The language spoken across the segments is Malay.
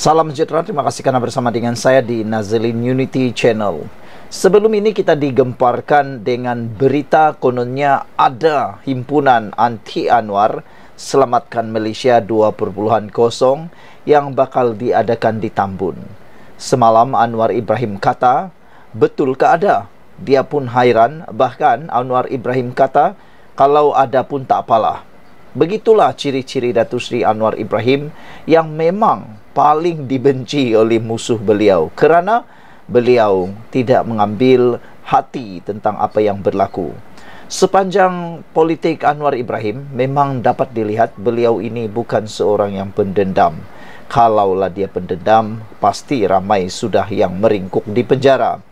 Salam sejahtera, terima kasih karena bersama dengan saya di Nazilin Unity Channel. Sebelum ini kita digemparkan dengan berita kononnya ada himpunan anti Anwar Selamatkan Malaysia 2.0 yang bakal diadakan di Tambun. Semalam Anwar Ibrahim kata, betulkah ada? Dia pun hairan, bahkan Anwar Ibrahim kata, kalau ada pun tak apalah. Begitulah ciri-ciri Datuk Seri Anwar Ibrahim yang memang paling dibenci oleh musuh beliau kerana beliau tidak mengambil hati tentang apa yang berlaku. Sepanjang politik Anwar Ibrahim memang dapat dilihat beliau ini bukan seorang yang pendendam. Kalaulah dia pendendam, pasti ramai sudah yang meringkuk di penjara.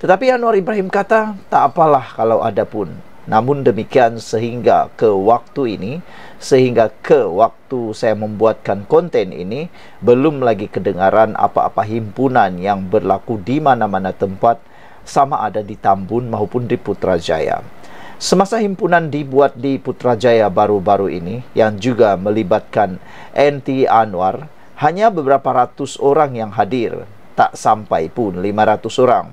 Tetapi Anwar Ibrahim kata, tak apalah kalau ada pun. Namun demikian sehingga ke waktu saya membuatkan konten ini, belum lagi kedengaran apa-apa himpunan yang berlaku di mana-mana tempat, sama ada di Tambun maupun di Putrajaya. Semasa himpunan dibuat di Putrajaya baru-baru ini, yang juga melibatkan anti Anwar, hanya beberapa ratus orang yang hadir, tak sampai pun 500 orang.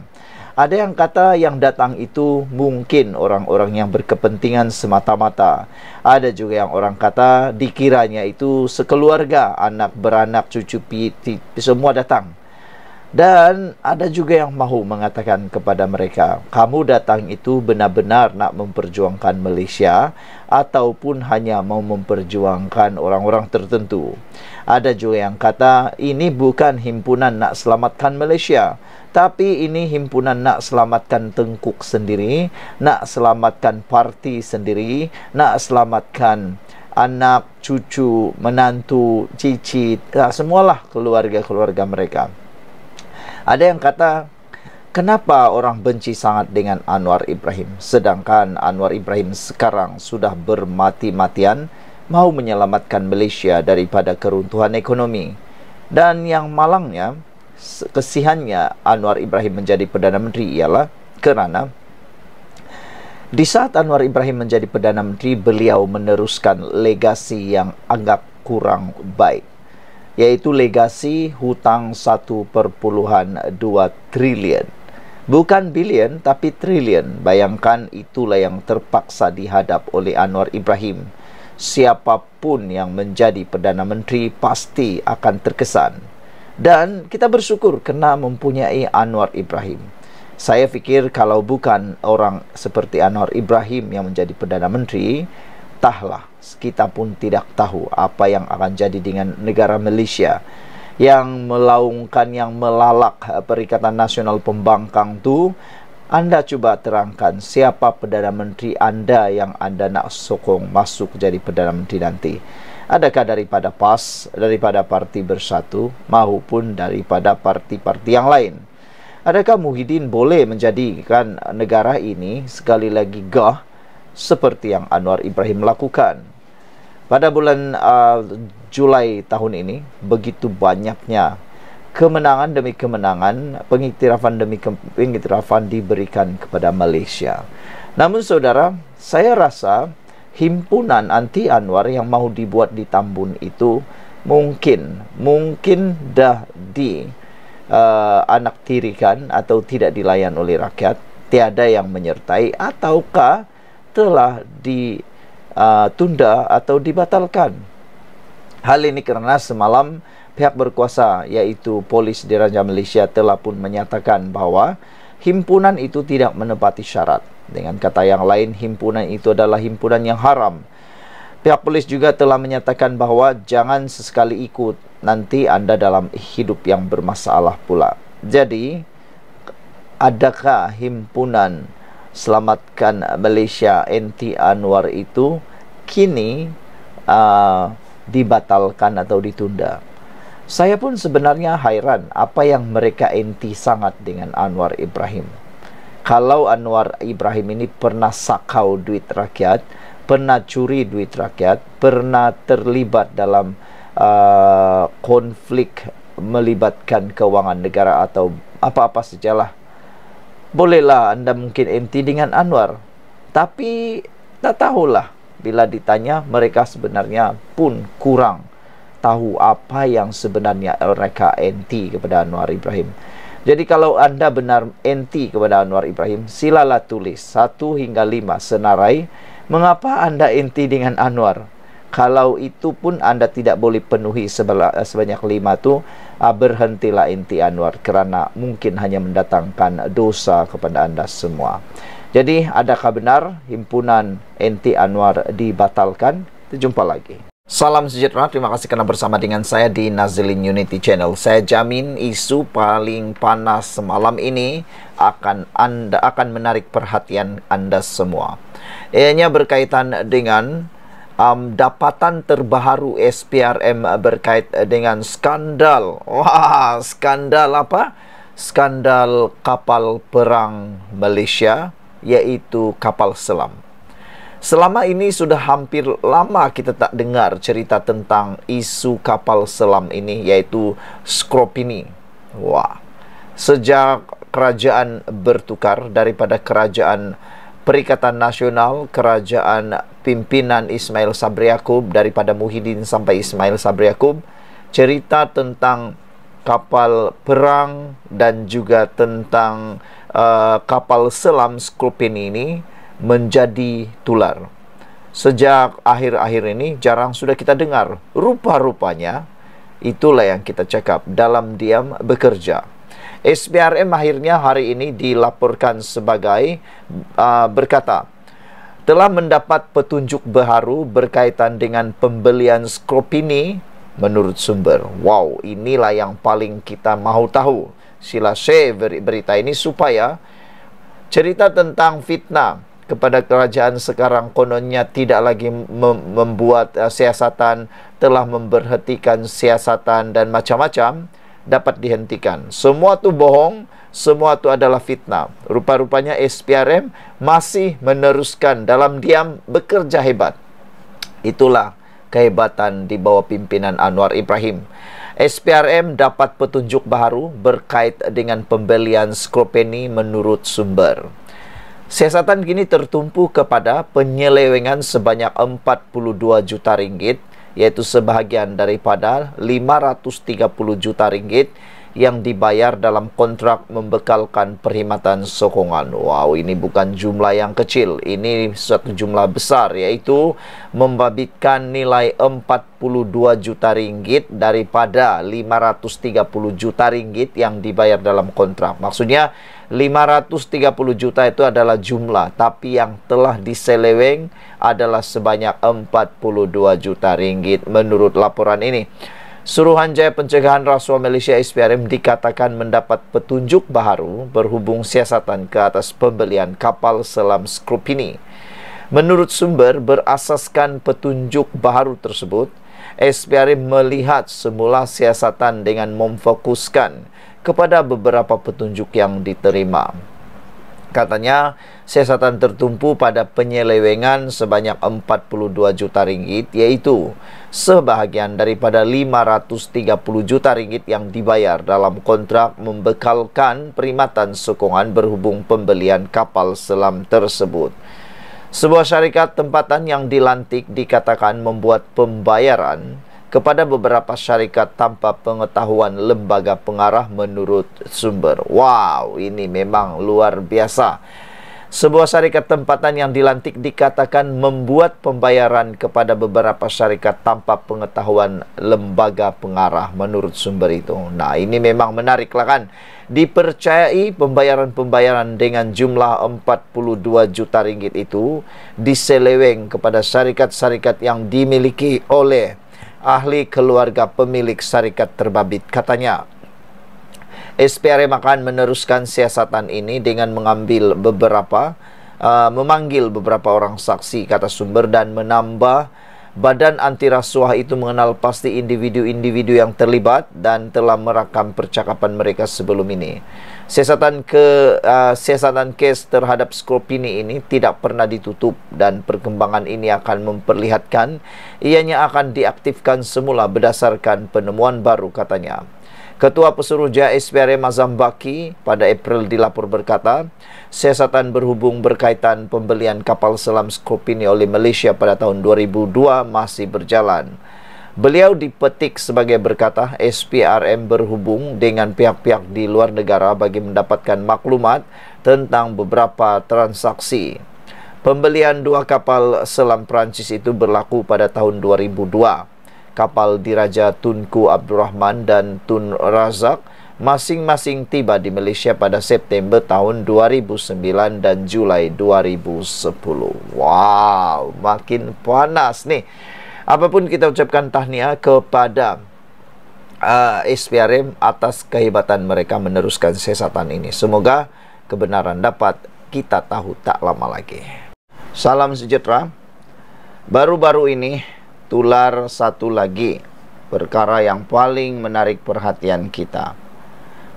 Ada yang kata yang datang itu mungkin orang-orang yang berkepentingan semata-mata. Ada juga yang orang kata dikiranya itu sekeluarga, anak beranak, cucu piti, semua datang. Dan ada juga yang mahu mengatakan kepada mereka, kamu datang itu benar-benar nak memperjuangkan Malaysia ataupun hanya mau memperjuangkan orang-orang tertentu. Ada juga yang kata ini bukan himpunan nak selamatkan Malaysia, tapi ini himpunan nak selamatkan Tengkuk sendiri, nak selamatkan parti sendiri, nak selamatkan anak, cucu, menantu, cicit, semualah keluarga-keluarga mereka. Ada yang kata, kenapa orang benci sangat dengan Anwar Ibrahim, sedangkan Anwar Ibrahim sekarang sudah bermati-matian mau menyelamatkan Malaysia daripada keruntuhan ekonomi. Dan yang malangnya, kesihannya Anwar Ibrahim menjadi Perdana Menteri ialah kerana di saat Anwar Ibrahim menjadi Perdana Menteri, beliau meneruskan legasi yang agak kurang baik, yaitu legasi hutang 1.2 trilion. Bukan bilion, tapi trilion. Bayangkan itulah yang terpaksa dihadap oleh Anwar Ibrahim. Siapapun yang menjadi Perdana Menteri pasti akan terkesan. Dan kita bersyukur kena mempunyai Anwar Ibrahim. Saya fikir kalau bukan orang seperti Anwar Ibrahim yang menjadi Perdana Menteri, entahlah, kita pun tidak tahu apa yang akan jadi dengan negara Malaysia yang melaungkan, yang melalak Perikatan Nasional Pembangkang tu. Anda cuba terangkan siapa Perdana Menteri anda yang anda nak sokong masuk jadi Perdana Menteri nanti. Adakah daripada PAS, daripada Parti Bersatu, maupun daripada parti-parti yang lain? Adakah Muhyiddin boleh menjadikan negara ini sekali lagi gah seperti yang Anwar Ibrahim lakukan? Pada bulan Julai tahun ini, begitu banyaknya kemenangan demi kemenangan, pengiktirafan demi pengiktirafan diberikan kepada Malaysia. Namun saudara, saya rasa himpunan anti Anwar yang mau dibuat di Tambun itu mungkin dah anak tirikan atau tidak dilayan oleh rakyat, tiada yang menyertai, ataukah telah ditunda atau dibatalkan. Hal ini kerana semalam pihak berkuasa iaitu Polis Diraja Malaysia telah pun menyatakan bahawa himpunan itu tidak menepati syarat. Dengan kata yang lain, himpunan itu adalah himpunan yang haram. Pihak polis juga telah menyatakan bahawa jangan sesekali ikut, nanti anda dalam hidup yang bermasalah pula. Jadi, adakah himpunan Selamatkan Malaysia anti Anwar itu kini dibatalkan atau ditunda? Saya pun sebenarnya hairan apa yang mereka anti sangat dengan Anwar Ibrahim. Kalau Anwar Ibrahim ini pernah sakau duit rakyat, pernah curi duit rakyat, pernah terlibat dalam konflik melibatkan kewangan negara atau apa-apa sajalah, bolehlah anda mungkin anti dengan Anwar. Tapi tak tahulah bila ditanya mereka sebenarnya pun kurang tahu apa yang sebenarnya mereka anti kepada Anwar Ibrahim. Jadi kalau anda benar anti kepada Anwar Ibrahim, silalah tulis 1 hingga 5 senarai mengapa anda anti dengan Anwar. Kalau itu pun anda tidak boleh penuhi sebanyak 5 tu, berhentilah anti Anwar, kerana mungkin hanya mendatangkan dosa kepada anda semua. Jadi adakah benar himpunan anti Anwar dibatalkan? Kita jumpa lagi. Salam sejahtera, terima kasih kerana bersama dengan saya di Nazilin Unity Channel. Saya jamin isu paling panas semalam ini akan menarik perhatian anda semua. Ianya berkaitan dengan dapatan terbaru SPRM berkait dengan skandal. Wah, skandal apa? Skandal kapal perang Malaysia, yaitu kapal selam. Selama ini sudah hampir lama kita tak dengar cerita tentang isu kapal selam ini, yaitu Skropini. Wah, sejak kerajaan bertukar daripada kerajaan Perikatan Nasional, kerajaan pimpinan Ismail Sabri Yaakob, daripada Muhyiddin sampai Ismail Sabri Yaakob, cerita tentang kapal perang dan juga tentang kapal selam Skropini ini menjadi tular. Sejak akhir-akhir ini jarang sudah kita dengar. Rupa-rupanya itulah yang kita cakap, dalam diam bekerja. SPRM akhirnya hari ini dilaporkan sebagai berkata telah mendapat petunjuk baru berkaitan dengan pembelian Skropini menurut sumber. Wow, inilah yang paling kita mahu tahu. Sila share berita ini supaya cerita tentang fitnah kepada kerajaan sekarang kononnya tidak lagi membuat siasatan, telah memberhentikan siasatan dan macam-macam, dapat dihentikan. Semua tu bohong, semua tu adalah fitnah. Rupa-rupanya SPRM masih meneruskan dalam diam bekerja hebat. Itulah kehebatan di bawah pimpinan Anwar Ibrahim. SPRM dapat petunjuk baru berkait dengan pembelian Skropini menurut sumber. Siasatan kini tertumpu kepada penyelewengan sebanyak 42 juta ringgit, yaitu sebahagian daripada 530 juta ringgit yang dibayar dalam kontrak membekalkan perkhidmatan sokongan. Wow, ini bukan jumlah yang kecil. Ini suatu jumlah besar, yaitu membabitkan nilai 42 juta ringgit daripada 530 juta ringgit yang dibayar dalam kontrak. Maksudnya 530 juta itu adalah jumlah, tapi yang telah diseleweng adalah sebanyak 42 juta ringgit menurut laporan ini. Suruhanjaya Pencegahan Rasuah Malaysia SPRM dikatakan mendapat petunjuk baru berhubung siasatan ke atas pembelian kapal selam Skropini. Menurut sumber berasaskan petunjuk baru tersebut, SPRM melihat semula siasatan dengan memfokuskan kepada beberapa petunjuk yang diterima. Katanya, siasatan tertumpu pada penyelewengan sebanyak 42 juta ringgit, yaitu sebahagian daripada 530 juta ringgit yang dibayar dalam kontrak membekalkan perkhidmatan sokongan berhubung pembelian kapal selam tersebut. Sebuah syarikat tempatan yang dilantik dikatakan membuat pembayaran kepada beberapa syarikat tanpa pengetahuan lembaga pengarah menurut sumber. Wow, ini memang luar biasa. Sebuah syarikat tempatan yang dilantik dikatakan membuat pembayaran kepada beberapa syarikat tanpa pengetahuan lembaga pengarah menurut sumber itu. Nah, ini memang menariklah kan. Dipercayai pembayaran-pembayaran dengan jumlah 42 juta ringgit itu diseleweng kepada syarikat-syarikat yang dimiliki oleh ahli keluarga pemilik syarikat terbabit. Katanya, SPRM akan meneruskan siasatan ini dengan memanggil beberapa orang saksi, kata sumber, dan menambah badan anti rasuah itu mengenal pasti individu-individu yang terlibat dan telah merakam percakapan mereka sebelum ini. Siasatan kes terhadap Skropini ini tidak pernah ditutup dan perkembangan ini akan memperlihatkan ianya akan diaktifkan semula berdasarkan penemuan baru, katanya. Ketua Pesuruhjaya SPRM Azam Baki pada April dilapor berkata, siasatan berhubung berkaitan pembelian kapal selam Skropini oleh Malaysia pada tahun 2002 masih berjalan. Beliau dipetik sebagai berkata SPRM berhubung dengan pihak-pihak di luar negara bagi mendapatkan maklumat tentang beberapa transaksi. Pembelian 2 kapal selam Prancis itu berlaku pada tahun 2002. Kapal diraja Tunku Abdurrahman dan Tun Razak masing-masing tiba di Malaysia pada September tahun 2009 dan Julai 2010. Wow, makin panas nih. Apapun kita ucapkan tahniah kepada SPRM atas kehebatan mereka meneruskan siasatan ini. Semoga kebenaran dapat kita tahu tak lama lagi. Salam sejahtera. Baru-baru ini tular satu lagi perkara yang paling menarik perhatian kita,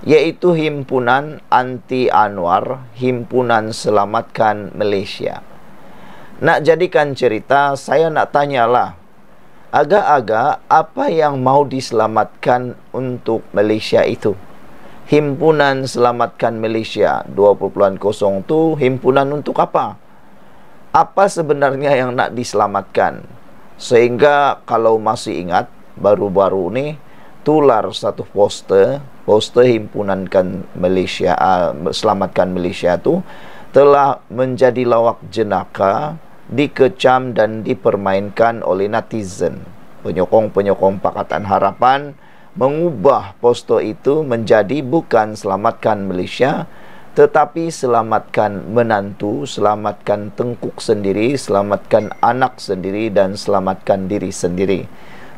yaitu Himpunan Anti Anwar, Himpunan Selamatkan Malaysia. Nak jadikan cerita, saya nak tanyalah, agak-agak apa yang mau diselamatkan untuk Malaysia itu? Himpunan Selamatkan Malaysia 2.0 tu himpunan untuk apa? Apa sebenarnya yang nak diselamatkan? Sehingga kalau masih ingat, baru-baru ni tular satu poster Himpunan Malaysia, Selamatkan Malaysia tu telah menjadi lawak jenaka, dikecam dan dipermainkan oleh netizen. Penyokong-penyokong Pakatan Harapan mengubah poster itu menjadi bukan Selamatkan Malaysia, tetapi selamatkan menantu, selamatkan tengkuk sendiri, selamatkan anak sendiri dan selamatkan diri sendiri.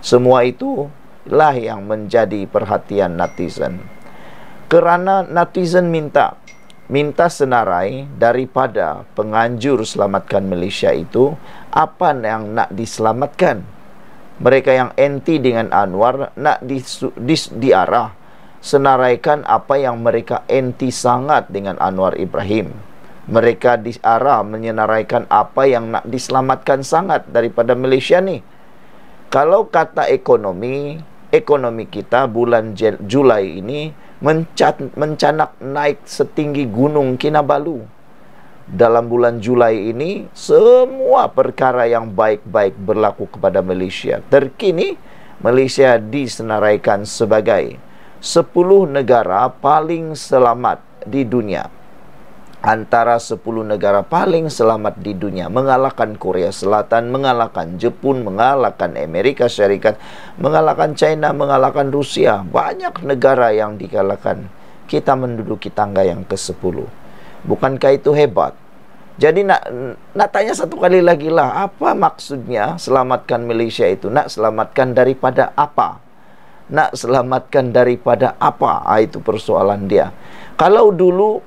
Semua itu lah yang menjadi perhatian netizen. Kerana netizen minta senarai daripada penganjur Selamatkan Malaysia itu, apa yang nak diselamatkan. Mereka yang anti dengan Anwar nak diarah senaraikan apa yang mereka anti sangat dengan Anwar Ibrahim. Mereka diarah menyenaraikan apa yang nak diselamatkan sangat daripada Malaysia ni. Kalau kata ekonomi kita bulan Julai ini mencanak naik setinggi gunung Kinabalu. Dalam bulan Julai ini, semua perkara yang baik-baik berlaku kepada Malaysia. Terkini, Malaysia disenaraikan sebagai 10 negara paling selamat di dunia. Antara 10 negara paling selamat di dunia, mengalahkan Korea Selatan, mengalahkan Jepun, mengalahkan Amerika Syarikat, mengalahkan China, mengalahkan Rusia. Banyak negara yang dikalahkan. Kita menduduki tangga yang ke-10. Bukankah itu hebat? Jadi nak tanya satu kali lagi lah, apa maksudnya selamatkan Malaysia itu? Nak selamatkan daripada apa? Nak selamatkan daripada apa? Itu persoalan dia. Kalau dulu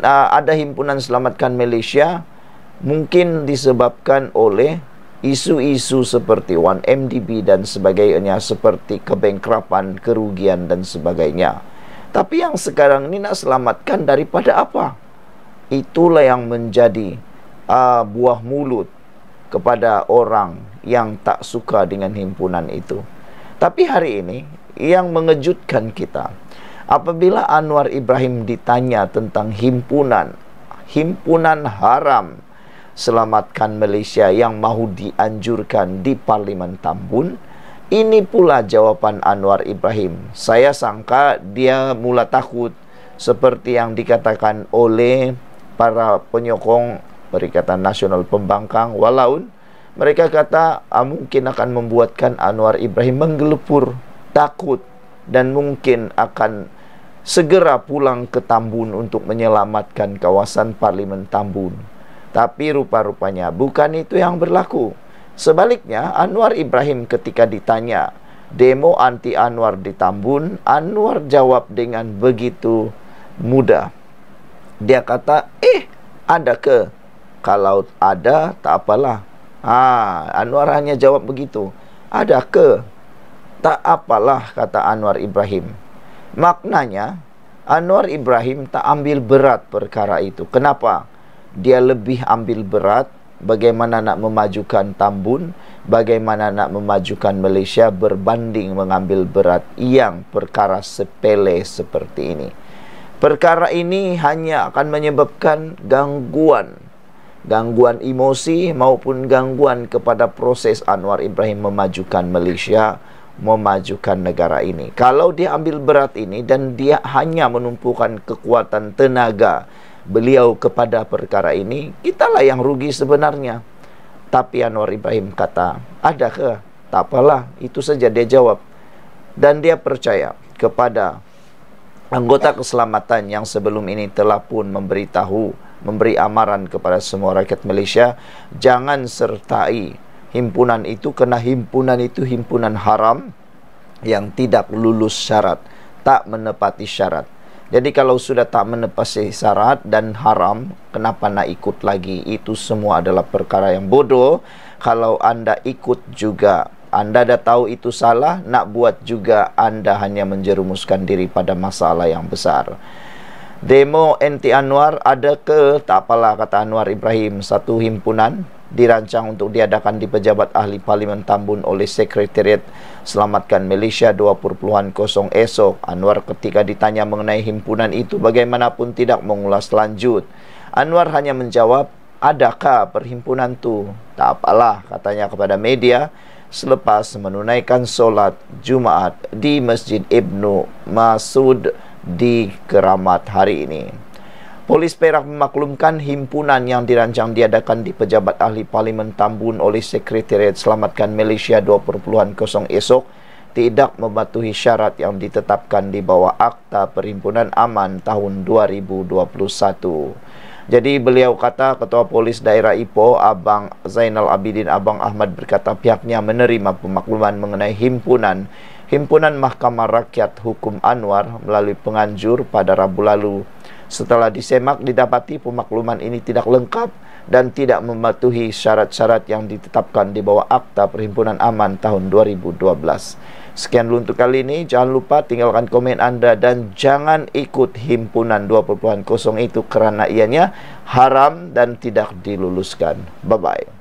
ada Himpunan Selamatkan Malaysia, mungkin disebabkan oleh isu-isu seperti 1MDB dan sebagainya, seperti kebangkrapan, kerugian dan sebagainya. Tapi yang sekarang ini nak selamatkan daripada apa? Itulah yang menjadi buah mulut kepada orang yang tak suka dengan himpunan itu. Tapi hari ini yang mengejutkan kita, apabila Anwar Ibrahim ditanya tentang himpunan haram Selamatkan Malaysia yang mahu dianjurkan di Parlimen Tambun, ini pula jawapan Anwar Ibrahim. Saya sangka dia mula takut seperti yang dikatakan oleh para penyokong Perikatan Nasional Pembangkang, walau mereka kata mungkin akan membuatkan Anwar Ibrahim menggelepur, takut, dan mungkin akan segera pulang ke Tambun untuk menyelamatkan kawasan Parlimen Tambun. Tapi rupa-rupanya bukan itu yang berlaku. Sebaliknya, Anwar Ibrahim ketika ditanya demo anti Anwar di Tambun, Anwar jawab dengan begitu mudah. Dia kata, ada ke? Kalau ada, tak apalah. Anwar hanya jawab begitu. Ada ke? Tak apalah, kata Anwar Ibrahim. Maknanya, Anwar Ibrahim tak ambil berat perkara itu. Kenapa? Dia lebih ambil berat bagaimana nak memajukan Tambun, bagaimana nak memajukan Malaysia berbanding mengambil berat yang perkara sepele seperti ini. Perkara ini hanya akan menyebabkan gangguan gangguan emosi maupun gangguan kepada proses Anwar Ibrahim memajukan Malaysia, memajukan negara ini. Kalau dia ambil berat ini dan dia hanya menumpukan kekuatan tenaga beliau kepada perkara ini, kitalah yang rugi sebenarnya. Tapi Anwar Ibrahim kata, ada ke? Tak apalah, itu saja dia jawab. Dan dia percaya kepada anggota keselamatan yang sebelum ini telah pun memberitahu, memberi amaran kepada semua rakyat Malaysia, jangan sertai himpunan itu, kerana himpunan itu himpunan haram yang tidak lulus syarat, tak menepati syarat. Jadi kalau sudah tak menepati syarat dan haram, kenapa nak ikut lagi? Itu semua adalah perkara yang bodoh. Kalau anda ikut juga, anda dah tahu itu salah, nak buat juga, anda hanya menjerumuskan diri pada masalah yang besar. Demo anti Anwar ada ke? Tak apalah, kata Anwar Ibrahim. Satu himpunan dirancang untuk diadakan di Pejabat Ahli Parlimen Tambun oleh Sekretariat Selamatkan Malaysia 20.0 esok. Anwar ketika ditanya mengenai himpunan itu bagaimanapun tidak mengulas lanjut. Anwar hanya menjawab, adakah perhimpunan tu? Tak apalah, katanya kepada media selepas menunaikan solat Jumaat di Masjid Ibnu Masud di Keramat hari ini. Polis Perak memaklumkan himpunan yang dirancang diadakan di Pejabat Ahli Parlimen Tambun oleh Sekretariat Selamatkan Malaysia 20.0 esok tidak mematuhi syarat yang ditetapkan di bawah Akta Perhimpunan Aman tahun 2021. Jadi beliau kata, Ketua Polis Daerah Ipoh, Abang Zainal Abidin Abang Ahmad berkata pihaknya menerima pemakluman mengenai Himpunan Mahkamah Rakyat Hukum Anwar melalui penganjur pada Rabu lalu. Setelah disemak, didapati pemakluman ini tidak lengkap dan tidak mematuhi syarat-syarat yang ditetapkan di bawah Akta Perhimpunan Aman tahun 2012. Sekian dulu untuk kali ini. Jangan lupa tinggalkan komen anda dan jangan ikut himpunan 20.0 itu kerana ianya haram dan tidak diluluskan. Bye-bye.